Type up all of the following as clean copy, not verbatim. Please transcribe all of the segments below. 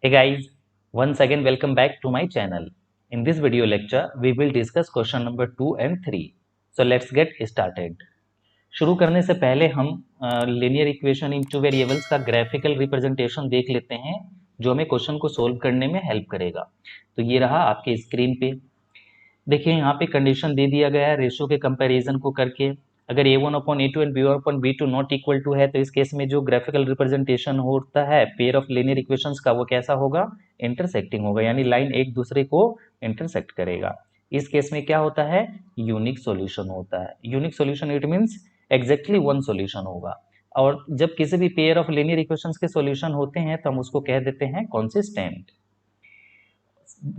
Hey guys, once again welcome back to my channel. In this video lecture, we will discuss question number 2 and 3. So let's get started. शुरू करने से पहले हम linear equation in two variables का graphical representation देख लेते हैं जो हमें क्वेश्चन को सोल्व करने में हेल्प करेगा। तो ये रहा आपके स्क्रीन पे। देखिए यहाँ पे कंडीशन दे दिया गया है रेशियो के कंपैरिजन को करके। अगर a1/a2 and b1/b2 not equal to है तो इस केस में जो ग्राफिकल रिप्रेजेंटेशन होता है पेयर ऑफ लीनियर इक्वेशंस का वो कैसा होगा, इंटरसेक्टिंग होगा, यानी लाइन एक दूसरे को इंटरसेक्ट करेगा। इस केस में क्या होता है, यूनिक सॉल्यूशन होता है। Unique solution it means exactly one solution होगा। और जब किसी भी पेयर ऑफ लीनियर इक्वेशंस के सॉल्यूशन होते हैं तो हम उसको कह देते हैं कॉन्सिस्टेंट।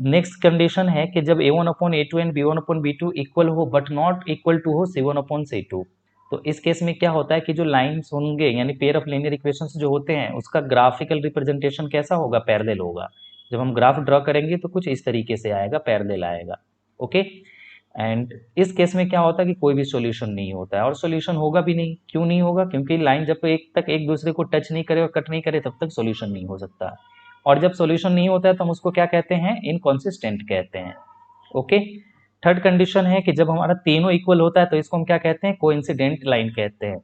नेक्स्ट कंडीशन है कि जब a1/a2 एंड b1/b2 इक्वल हो बट नॉट इक्वल टू हो c1/c2। तो इस केस में क्या होता है कि जो लाइंस होंगे यानी पेयर ऑफ लीनियर इक्वेशंस जो होते हैं उसका ग्राफिकल रिप्रेजेंटेशन कैसा होगा, पैरेलल होगा। जब हम ग्राफ ड्रॉ करेंगे तो कुछ इस तरीके से आएगा, पैरेलल आएगा। ओके, एंड इस केस में क्या होता है कि कोई भी सॉल्यूशन नहीं होता है और सॉल्यूशन होगा भी नहीं। क्यों नहीं होगा, क्योंकि लाइन जब एक तक एक दूसरे को टच नहीं करे और कट नहीं करे तब तक सॉल्यूशन नहीं हो सकता। और जब सॉल्यूशन नहीं होता है तो हम उसको क्या कहते हैं, इनकॉन्सिस्टेंट कहते हैं। ओके, थर्ड कंडीशन है कि जब हमारा तीनों इक्वल होता है तो इसको हम क्या कहते हैं, कोइंसिडेंट लाइन कहते हैं।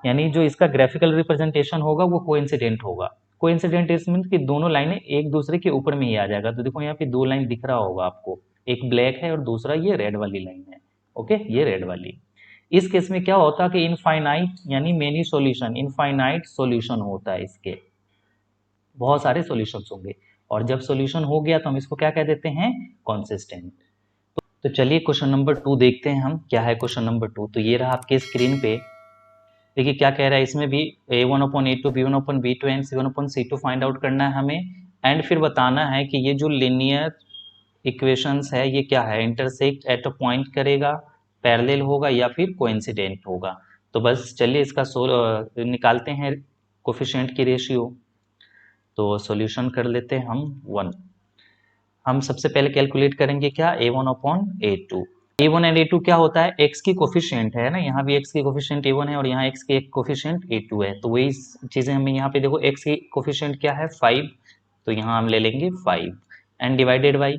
यानी जो इसका ग्राफिकल रिप्रेजेंटेशन होगा वो कोइंसिडेंट होगा। कोइंसिडेंट इस मीन कि दोनों लाइनें एक दूसरे के ऊपर में ही आ जाएगा। तो देखो यहाँ पे दो लाइन दिख रहा होगा आपको, एक ब्लैक है और दूसरा ये रेड वाली लाइन है। ओके, ये रेड वाली। इस केस में क्या होता है कि इनफाइनाइट यानी मेनी सॉल्यूशन, इनफाइनाइट सॉल्यूशन होता है, इसके बहुत सारे सॉल्यूशंस होंगे। और जब सॉल्यूशन हो गया तो हम इसको क्या कह देते हैं, कॉन्सिस्टेंट। तो चलिए क्वेश्चन नंबर 2 देखते हैं हम क्या है क्वेश्चन नंबर 2। तो ये रहा आपके स्क्रीन पे। देखिए क्या कह रहा है इसमें भी, a1/a2 b1/b2 and c1/c2 find out करना है हमें। एंड फिर बताना है कि ये जो लिनियर इक्वेशंस है ये क्या है, इंटरसेक्ट एट अ पॉइंट करेगा, पैरेलल होगा या फिर कोइंसिडेंट होगा। तो बस चलिए इसका निकालते हैं कोफिशिएंट की रेशियो। तो सॉल्यूशन कर लेते हैं हम 1। हम सबसे पहले कैलकुलेट करेंगे क्या, a1/a2। a1 एंड a2 क्या होता है, x की कोफिशिएंट है ना, यहाँ भी x की कोफिशिएंट a1 है और यहाँ x की एक कोफिशिएंट a2 है। तो वही चीजें हमें यहाँ पे देखो, x की कोफिशिएंट क्या है 5, तो यहाँ हम ले लेंगे 5 and divided by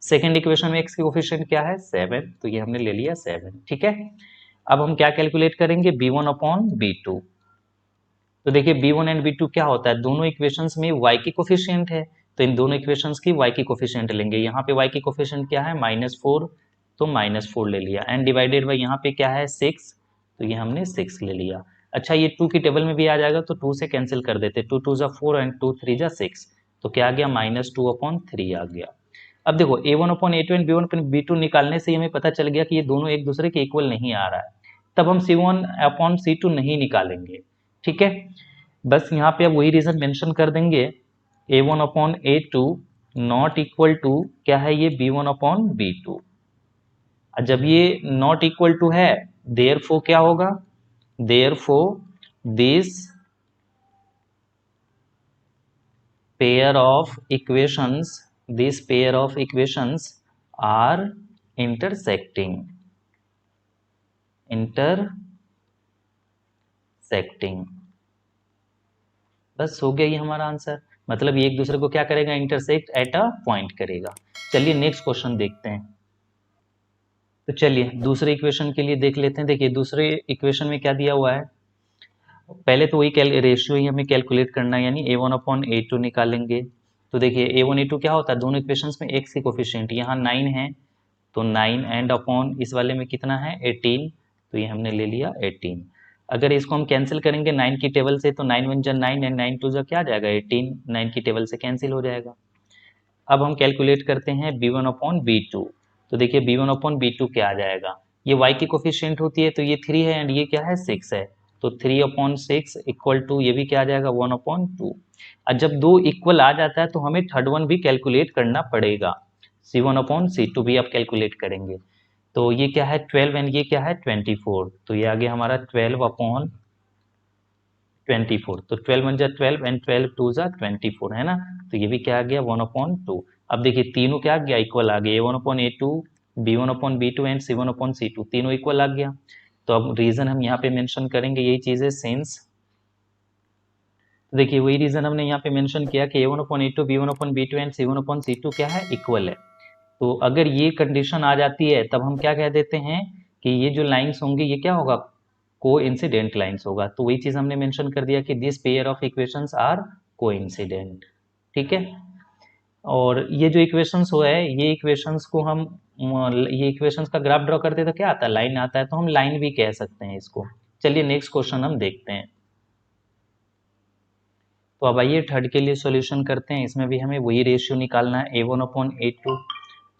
second equation में x की कोफिशिएंट क्या है 7, तो ये हमने ले लिया 7। ठीक है, अब हम क्या कैलकुलेट करेंगे, b1/b2। तो देखिए b1 एंड b2 क्या होता है, दोनों इक्वेशंस में y की कोफिशिएंट है, तो इन दोनों इक्वेशंस की y की कोफिशिएंट लेंगे। यहाँ पे y की कोफिशिएंट क्या है -4, तो -4 ले लिया एंड डिवाइडेड बाई यहाँ पे क्या है 6, तो ये हमने 6 ले लिया। अच्छा, ये 2 की टेबल में भी आ जाएगा तो 2 से कैंसिल कर देते, 2 2 जा 4 एंड 2 3 जा 6, तो क्या आ गया -2/3 आ गया। अब देखो a1/a2 एंड b1/b2 निकालने से हमें पता चल गया कि ये दोनों एक दूसरे के इक्वल नहीं आ रहा है, तब हम c1/c2 नहीं निकालेंगे। ठीक है, बस यहाँ पे अब वही रीजन मेंशन कर देंगे, a1/a2 नॉट इक्वल टू क्या है, ये b1/b2। जब ये नॉट इक्वल टू है देयरफॉर क्या होगा, therefore this pair of equations, this pair of equations are intersecting, intersecting. बस हो गया ये हमारा आंसर। मतलब ये एक दूसरे को क्या करेगा, इंटरसेक्ट एट अ पॉइंट करेगा। चलिए नेक्स्ट क्वेश्चन देखते हैं। तो चलिए दूसरे इक्वेशन के लिए देख लेते हैं। देखिए दूसरे इक्वेशन में क्या दिया हुआ है, पहले तो वही रेशियो ही हमें कैलकुलेट करना है, यानी a1/a2 निकालेंगे। तो देखिए a1 a2 क्या होता है, दोनों इक्वेशंस में x की कोफिशिएंट यहाँ 9 है, तो 9 एंड अपॉन इस वाले में कितना है 18, तो ये हमने ले लिया 18। अगर इसको हम कैंसिल करेंगे 9 की टेबल से तो 9 1 जा 9 एंड 9 2 जा क्या आ जाएगा 18, 9 की टेबल से कैंसिल हो जाएगा। अब हम कैलकुलेट करते हैं b1/b2। तो देखिए b1/b2 क्या आ जाएगा, ये y की कोफिशिएंट होती है तो ये 3 है एंड ये क्या है 6 है, तो 3/6 इक्वल टू ये भी क्या आ जाएगा 1/2। और जब दो इक्वल आ जाता है तो हमें थर्ड वन भी कैलकुलेट करना पड़ेगा, c1/c2 भी आप कैलकुलेट करेंगे। तो ये क्या है 12 एंड ये क्या है 24, तो ये आ गया हमारा 12/24। तो 12 1 जा 12 एंड 12 2 जा 24 है ना, तो ये भी क्या आ गया 1/2। अब देखिए तीनों क्या आ गया, इक्वल आ गया, a1/a2 b1/b2 एंड c1/c2 तीनों इक्वल आ गया। तो अब रीजन हम यहाँ पे मेंशन करेंगे यही चीज है, सिंस तो देखिए वही रीजन हमने यहाँ पे मेंशन किया कि A1/A2 B1/B2 एंड C1/C2 क्या है, इक्वल है। तो अगर ये कंडीशन आ जाती है तब हम क्या कह देते हैं कि ये जो लाइंस होंगी ये क्या होगा, कोइंसिडेंट लाइंस होगा। तो वही चीज हमने मेंशन कर दिया कि this pair of equations are coincident. ठीक है, और ये जो इक्वेशंस हुआ है ये इक्वेशंस को हम ये इक्वेशंस का ग्राफ ड्रॉ करते हैं तो क्या आता है, लाइन आता है, तो हम लाइन भी कह सकते हैं इसको। चलिए नेक्स्ट क्वेश्चन हम देखते हैं। तो अब आइए थर्ड के लिए सॉल्यूशन करते हैं। इसमें भी हमें वही रेशियो निकालना है A1/A2।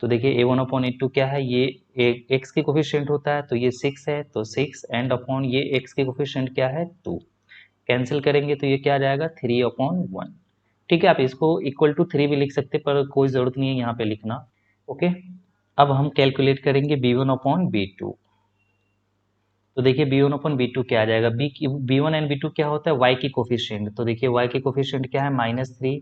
तो देखिए A1/A2 क्या है, ये x की कोफिशिएंट होता है तो ये 6 है, तो 6 एंड अपॉन ये x की कोफिशिएंट क्या है 2। कैंसिल करेंगे तो ये क्या आ जाएगा 3/1। ठीक है, आप इसको इक्वल टू 3 भी लिख सकते पर कोई ज़रूरत नहीं है यहाँ पे लिखना। ओके, अब हम कैलकुलेट करेंगे B1/B2। तो देखिए B1/B2 क्या आ जाएगा, B1 एंड B2 क्या होता है, y की कोफिशिएंट। तो देखिए y की कोफिशिएंट क्या है -3,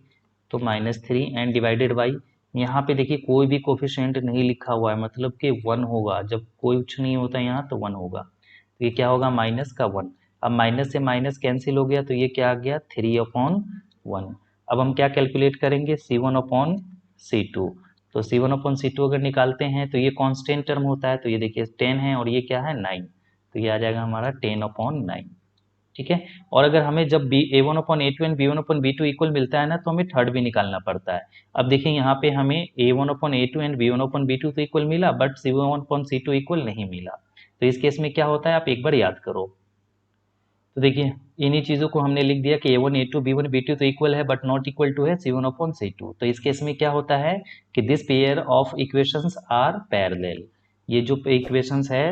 तो -3 एंड डिवाइडेड बाई, यहाँ पे देखिए कोई भी कोफिशिएंट नहीं लिखा हुआ है, मतलब कि 1 होगा। जब कुछ नहीं होता यहाँ तो 1 होगा, तो ये क्या होगा माइनस का 1। अब माइनस से माइनस कैंसिल हो गया तो ये क्या आ गया 3/1। अब हम क्या कैलकुलेट करेंगे C1/C2। तो C1/C2 अगर निकालते हैं तो ये कांस्टेंट टर्म होता है, तो ये देखिए 10 है और ये क्या है 9, तो ये आ जाएगा हमारा 10/9। ठीक है, और अगर हमें जब A1/A2 एंड B1/B2 इक्वल मिलता है ना तो हमें थर्ड भी निकालना पड़ता है। अब देखिए यहाँ पे हमें A1/A2 एंड B1/B2 तो इक्वल मिला बट C1/C2 इक्वल नहीं मिला। तो इस केस में क्या होता है आप एक बार याद करो। तो देखिए इन्हीं चीज़ों को हमने लिख दिया कि A1 A2 B1 B2 तो इक्वल है बट नॉट इक्वल टू है C1/C2। तो इस केस में क्या होता है कि this pair of equations are parallel. ये जो इक्वेशंस है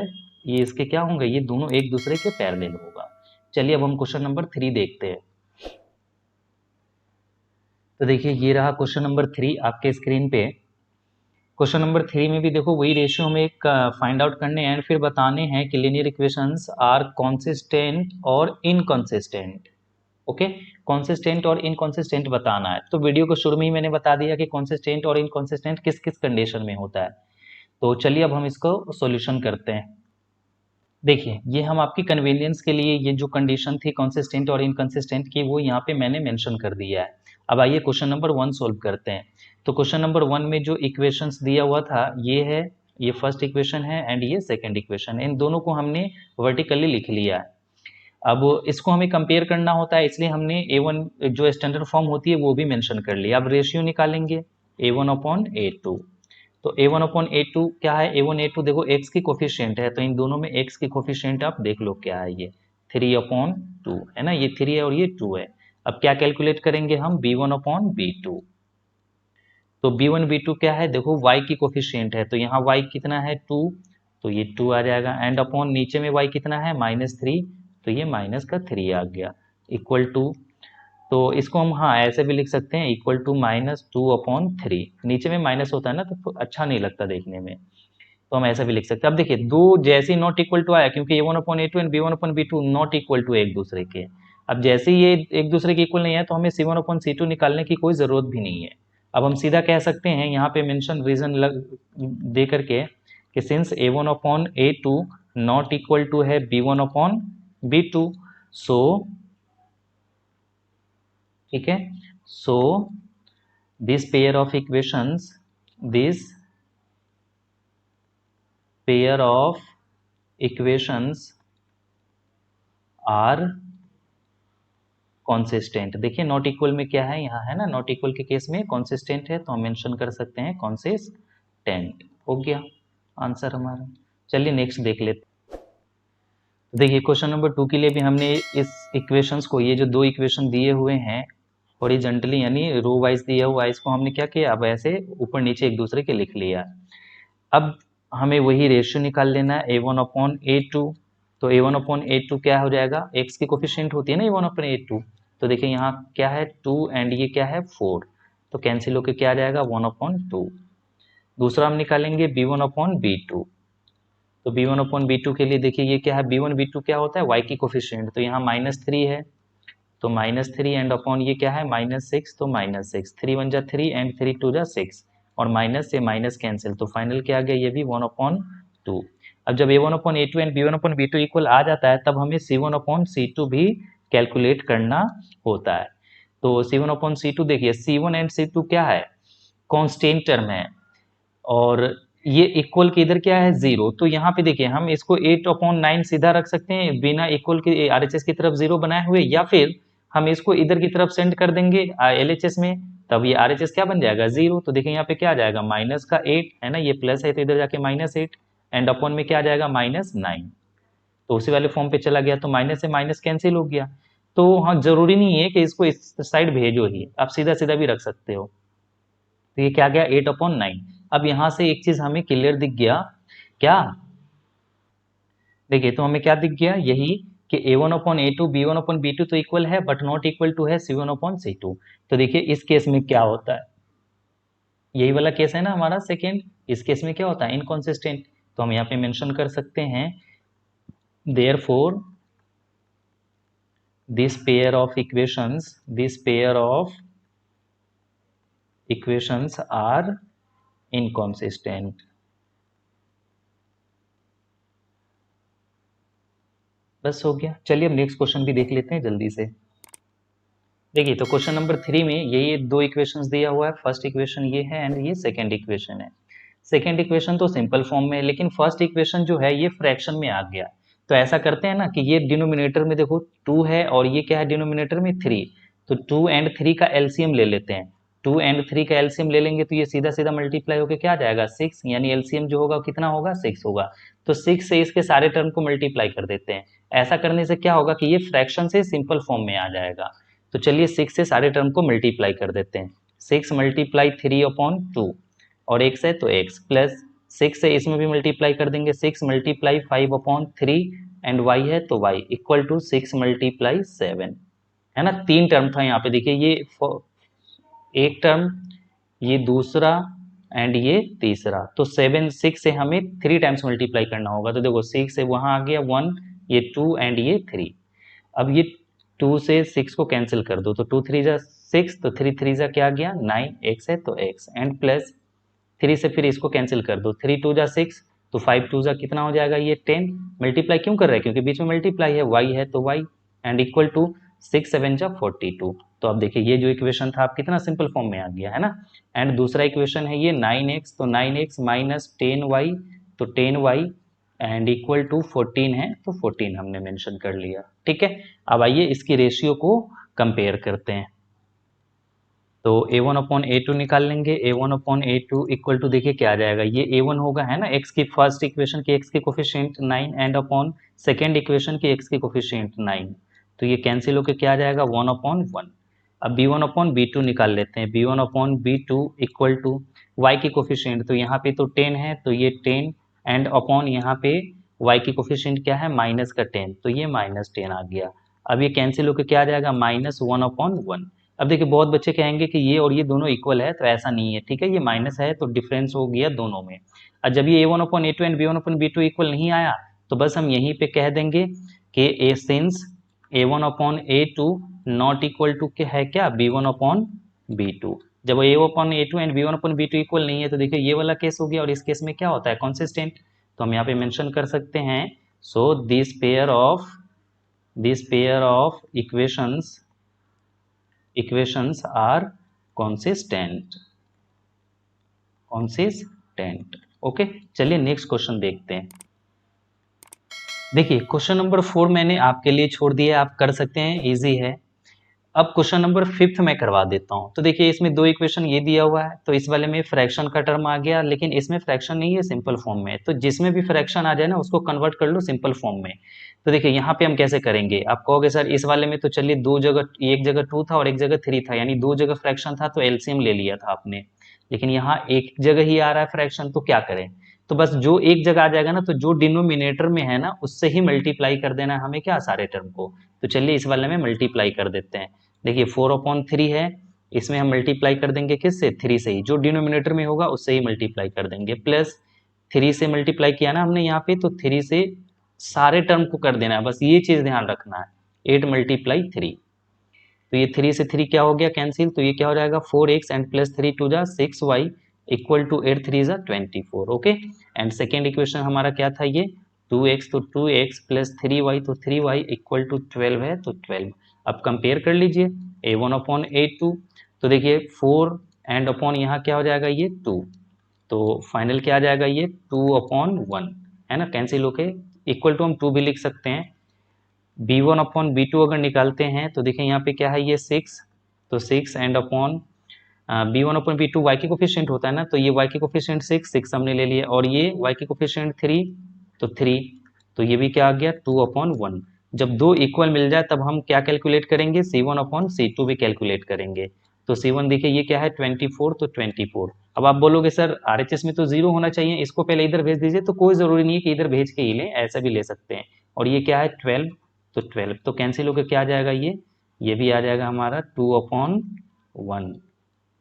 ये इसके क्या होंगे, ये दोनों एक दूसरे के पैरेलल होगा। चलिए अब हम क्वेश्चन नंबर 3 देखते हैं। तो देखिए ये रहा क्वेश्चन नंबर 3 आपके स्क्रीन पे। क्वेश्चन नंबर 3 में भी देखो वही रेशियो हमें फाइंड आउट करने एंड फिर बताने हैं कि लीनियर इक्वेशंस आर कॉन्सिस्टेंट और इनकॉन्सिस्टेंट। ओके, कॉन्सिस्टेंट और इनकॉन्सिस्टेंट बताना है। तो वीडियो को शुरू में ही मैंने बता दिया कि कॉन्सिस्टेंट और इनकॉन्सिस्टेंट किस किस कंडीशन में होता है। तो चलिए अब हम इसको सॉल्यूशन करते हैं। देखिए ये हम आपकी कन्वीनियंस के लिए ये जो कंडीशन थी कॉन्सिस्टेंट और इनकॉन्सिस्टेंट की वो यहाँ पे मैंने मेंशन कर दिया है। अब आइए क्वेश्चन नंबर 1 सोल्व करते हैं। तो क्वेश्चन नंबर 1 में जो इक्वेशंस दिया हुआ था ये है, ये फर्स्ट इक्वेशन है एंड ये सेकंड इक्वेशन है। इन दोनों को हमने वर्टिकली लिख लिया है। अब इसको हमें कंपेयर करना होता है इसलिए हमने A1 जो स्टैंडर्ड फॉर्म होती है वो भी मेंशन कर लिया। अब रेशियो निकालेंगे A1/A2। तो A1/A2 क्या है, A1/A2 देखो x की कोफिशिएंट है तो इन दोनों में x की कोफिशिएंट आप देख लो क्या है, ये 3/2 है ना, ये 3 है और ये 2 है। अब क्या कैलकुलेट करेंगे हम B1/B2। तो B1 B2 क्या है, देखो y की कोफिशिएंट है तो यहाँ y कितना है 2, तो ये 2 आ जाएगा एंड अपॉन नीचे में y कितना है -3, तो ये माइनस का 3 आ गया इक्वल टू। तो इसको हम हाँ ऐसे भी लिख सकते हैं इक्वल टू -2/3। नीचे में माइनस होता है ना तो अच्छा नहीं लगता देखने में, तो हम ऐसा भी लिख सकते हैं। अब देखिए दो जैसे ही नॉट इक्वल टू आया क्योंकि A1/A2 and B1/B2 not equal to एक दूसरे के। अब जैसे ही ये एक दूसरे के इक्वल नहीं है तो हमें C1/C2 निकालने की कोई ज़रूरत भी नहीं है। अब हम सीधा कह सकते हैं यहाँ पे मेंशन रीजन दे करके कि since A1/A2 not equal to है B1/B2, सो ठीक है, so this pair of equations, this pair of equations are consistent. देखिए नॉट इक्वल में क्या है यहाँ है ना, नॉट इक्वल के केस में कॉन्सिस्टेंट है तो हम मेंशन कर सकते हैं कॉन्सिस्टेंट। हो गया आंसर हमारा। चलिए नेक्स्ट देख लेते। देखिए क्वेश्चन नंबर 2 के लिए भी हमने इस इक्वेशंस को, ये जो दो इक्वेशन दिए हुए हैं हॉरिजॉन्टली यानी रो वाइज दिया हुआ है, इसको हमने क्या किया अब ऐसे ऊपर नीचे एक दूसरे के लिख लिया। अब हमें वही रेशियो निकाल लेना है A1/A2। तो A1/A2 क्या हो जाएगा, x की कोफिशिएंट होती है ना A1/A2, तो देखिए यहाँ क्या है 2 एंड ये क्या है 4, तो कैंसिल होकर क्या आ जाएगा 1/2। दूसरा हम निकालेंगे B1/B2। तो B1/B2 के लिए देखिए ये क्या है, B1 B2 क्या होता है y की कोफिशिएंट, तो यहाँ -3 है तो -3 एंड अपॉन ये क्या है -6, तो -6, 3 1 जा 3 एंड 3 2 जा 6 और माइनस से माइनस कैंसिल, तो फाइनल क्या आ गया ये भी 1/2। अब जब A1/A2 एंड B1/B2 इक्वल आ जाता है तब हमें C1/C2 भी कैलकुलेट करना होता है। तो C1/C2 देखिए C1 एंड C2 क्या है, कांस्टेंट टर्म है, और ये इक्वल के इधर क्या है 0, तो यहाँ पे देखिए हम इसको 8/9 सीधा रख सकते हैं बिना इक्वल के RHS की तरफ 0 बनाए हुए, या फिर हम इसको इधर की तरफ सेंड कर देंगे LHS में, तब ये RHS क्या बन जाएगा 0। तो देखिए यहाँ पे क्या आ जाएगा माइनस का 8 है ना, ये प्लस है तो इधर जाके -8 एंड अपॉन में क्या आ जाएगा -9, तो उसी वाले फॉर्म पे चला गया, तो माइनस से माइनस कैंसिल हो गया। तो हाँ जरूरी नहीं है कि इसको इस साइड भेजो ही, आप सीधा सीधा भी रख सकते हो। तो ये क्या गया 8/9। अब यहाँ से एक चीज हमें क्लियर दिख गया, क्या देखिए, तो हमें क्या दिख गया यही कि A1/A2 B1/B2 तो इक्वल है बट नॉट इक्वल टू है C1/C2। तो देखिए इस केस में क्या होता है, यही वाला केस है ना हमारा सेकेंड, इस केस में क्या होता है इनकॉन्सिस्टेंट, तो हम यहाँ पे मेंशन कर सकते हैं therefore this pair of equations are inconsistent। बस हो गया। चलिए अब नेक्स्ट क्वेश्चन भी देख लेते हैं जल्दी से। देखिए तो क्वेश्चन नंबर 3 में ये दो इक्वेशंस दिया हुआ है, फर्स्ट इक्वेशन ये है एंड ये सेकंड इक्वेशन है। सेकंड इक्वेशन तो सिंपल फॉर्म में है, लेकिन फर्स्ट इक्वेशन जो है ये फ्रैक्शन में आ गया। तो ऐसा करते हैं ना कि ये डिनोमिनेटर में देखो 2 है और ये क्या है डिनोमिनेटर में 3, तो 2 एंड 3 का एलसीएम ले लेते हैं। 2 एंड 3 का एलसीएम ले लेंगे तो ये सीधा सीधा मल्टीप्लाई होकर क्या आ जाएगा 6, यानी एलसीएम जो होगा कितना होगा 6 होगा। तो 6 से इसके सारे टर्म को मल्टीप्लाई कर देते हैं। ऐसा करने से क्या होगा कि ये फ्रैक्शन से सिंपल फॉर्म में आ जाएगा। तो चलिए 6 से सारे टर्म को मल्टीप्लाई कर देते हैं। 6 मल्टीप्लाई 3/2 और x है तो x, प्लस 6 से इसमें भी मल्टीप्लाई कर देंगे, 6 मल्टीप्लाई 5/3 एंड y है तो y इक्वल टू 6 मल्टीप्लाई 7, है ना। 3 टर्म था यहाँ पे, देखिए ये एक टर्म, ये दूसरा एंड ये तीसरा। तो 6 से हमें 3 टाइम्स मल्टीप्लाई करना होगा। तो देखो 6 से वहां आ गया 1, ये 2 एंड ये 3। अब ये 2 से 6 को कैंसिल कर दो, तो 2 3 जा 6, तो 3 3 जा क्या गया 9, x है तो x एंड प्लस 3 से फिर इसको कैंसिल कर दो, 3 2 जा 6, तो 5 2 जा कितना हो जाएगा ये 10। मल्टीप्लाई क्यों कर रहे हैं, क्योंकि बीच में मल्टीप्लाई है, y है तो y एंड इक्वल टू 6 7 जा 42। तो अब देखिए ये जो इक्वेशन था आप कितना सिंपल फॉर्म में आ गया, है ना। एंड दूसरा इक्वेशन है ये 9x, तो 9x माइनस 10y, तो 10y एंड इक्वल टू 14 है, तो 14 हमने मेंशन कर लिया। ठीक है, अब आइए इसकी रेशियो को कंपेयर करते हैं। तो A1/A2 निकाल लेंगे। A1/A2 इक्वल टू देखिए क्या आ जाएगा, ये A1 होगा, है ना, x की फर्स्ट इक्वेशन की x की coefficient 9 and upon second equation की x की कोफिशिएंट 9, तो ये कैंसिल होकर क्या आ जाएगा 1/1। अब B1/B2 निकाल लेते हैं। B1/B2 इक्वल टू y की कोफिशिएंट, तो यहाँ पे तो 10 है तो ये 10 एंड अपॉन यहाँ पे y की कोफिशिएंट क्या है माइनस का 10, तो ये -10 आ गया। अब ये कैंसिल होकर क्या आ जाएगा -1/1। अब देखिए बहुत बच्चे कहेंगे कि ये और ये दोनों इक्वल है, तो ऐसा नहीं है। ठीक है, ये माइनस है तो डिफरेंस हो गया दोनों में। और जब ये A1/A2 एंड B1/B2 इक्वल नहीं आया, तो बस हम यहीं पे कह देंगे कि since A1/A2 not equal to क्या है, क्या B1/B2। जब A1/A2 एंड B1/B2 इक्वल नहीं है, तो देखिए ये वाला केस हो गया, और इस केस में क्या होता है कॉन्सिस्टेंट। तो हम यहाँ पे मेंशन कर सकते हैं, सो this pair of equations are consistent। Okay, चलिए नेक्स्ट क्वेश्चन देखते हैं। देखिए क्वेश्चन नंबर 4 मैंने आपके लिए छोड़ दिया, आप कर सकते हैं, इजी है। अब क्वेश्चन नंबर 5 मैं करवा देता हूं। तो देखिए इसमें दो इक्वेशन ये दिया हुआ है, तो इस वाले में फ्रैक्शन का टर्म आ गया, लेकिन इसमें फ्रैक्शन नहीं है, सिंपल फॉर्म में। तो जिसमें भी फ्रैक्शन आ जाए ना उसको कन्वर्ट कर लो सिंपल फॉर्म में। तो देखिए यहाँ पे हम कैसे करेंगे, आप कहोगे सर इस वाले में तो चलिए दो जगह, एक जगह 2 था और एक जगह 3 था, यानी दो जगह फ्रैक्शन था तो एलसीएम ले लिया था आपने। लेकिन यहाँ एक जगह ही आ रहा है फ्रैक्शन, तो क्या करें, तो बस जो एक जगह आ जाएगा ना, तो जो डिनोमिनेटर में है ना उससे ही मल्टीप्लाई कर देना है हमें, क्या सारे टर्म को। तो चलिए इस वाले में मल्टीप्लाई कर देते हैं। देखिए 4/3 है, इसमें हम मल्टीप्लाई कर देंगे किससे 3 से ही, जो डिनोमिनेटर में होगा उससे ही मल्टीप्लाई कर देंगे। प्लस 3 से मल्टीप्लाई किया ना हमने यहाँ पे, तो 3 से सारे टर्म को कर देना है, बस ये चीज ध्यान रखना है। 8 मल्टीप्लाई 3, तो ये 3 से 3 क्या हो गया कैंसिल, तो ये क्या हो जाएगा 4x एंड प्लस 3 2 जा 6y इक्वल टू 8 3 जा 24। ओके, एंड सेकेंड इक्वेशन हमारा क्या था, ये 2x, तो 2x प्लस 3y, तो 3y इक्वल टू 12 है, तो 12। अब कंपेयर कर लीजिए, A1/A2, तो देखिए 4 एंड अपॉन यहाँ क्या हो जाएगा ये 2, तो फाइनल क्या आ जाएगा ये 2/1 है ना, कैंसिल होके इक्वल टू हम 2 भी लिख सकते हैं। B1/B2 अगर निकालते हैं तो देखिए यहाँ पे क्या है ये 6, तो 6 एंड अपॉन B1/B2 y के कोफिशिएंट होता है ना, तो ये y के कोफिशिएंट 6 हमने ले लिया, और ये y के कोफिशिएंट 3, तो 3, तो ये भी क्या आ गया 2/1। जब दो इक्वल मिल जाए तब हम क्या कैलकुलेट करेंगे, C1/C2 भी कैलकुलेट करेंगे। तो C1 देखिए ये क्या है 24, तो 24। अब आप बोलोगे सर RHS में तो 0 होना चाहिए, इसको पहले इधर भेज दीजिए, तो कोई ज़रूरी नहीं है कि इधर भेज के ही लें, ऐसा भी ले सकते हैं। और ये क्या है 12, तो 12 तो कैंसिल होकर क्या आ जाएगा ये भी आ जाएगा हमारा 2/1,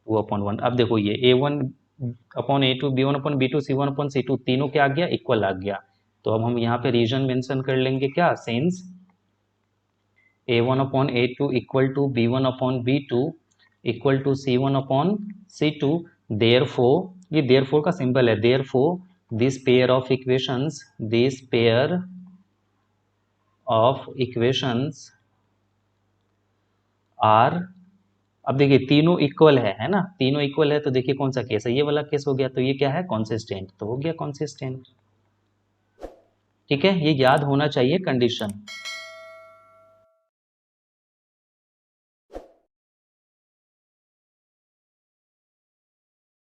2/1। अब देखो ये A1/A2, B1/B2, C1/C2 तीनों क्या आ गया, इक्वल आ गया। तो अब हम यहाँ पे रीजन मेंशन कर लेंगे क्या, since A1/A2 equal to B1/B2 equal to C1/C2, therefore, ये देयरफॉर का सिंबल है, therefore this pair of equations, this pair of equations are, अब देखिए तीनों इक्वल है ना, तीनों इक्वल है, तो देखिए कौन सा केस है, ये वाला केस हो गया, तो ये क्या है कॉन्सिस्टेंट, तो हो गया कॉन्सिस्टेंट। ठीक है, ये याद होना चाहिए कंडीशन।